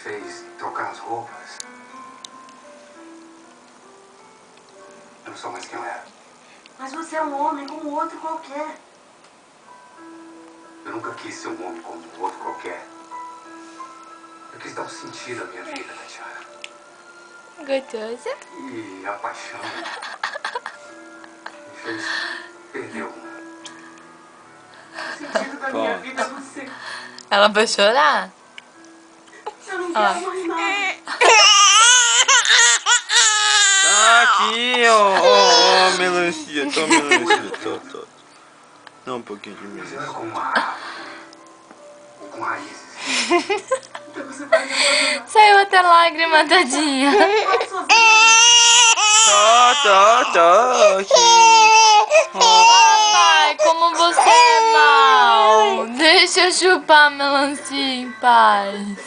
fez trocar as roupas. Eu não sou mais quem eu era. Mas você é um homem como outro qualquer. Eu nunca quis ser um homem como outro qualquer. Eu quis dar um sentido à minha vida, Tatiana. Gostoso? E a paixão me fez perder o mundo. O sentido da minha vida é você. Ela vai chorar? Eu não quero mais nada. Tá aqui, ó, melancia. Toma melancia. Tô. Dá um pouquinho de Mas eu melancia. era como uma árvore. Ou com raízes. Então você vai me abandonar. Saiu até lágrima, tadinha. Vai sozinho. Tá. Papai, como você é mau. Deixa eu chupar a melancia em paz.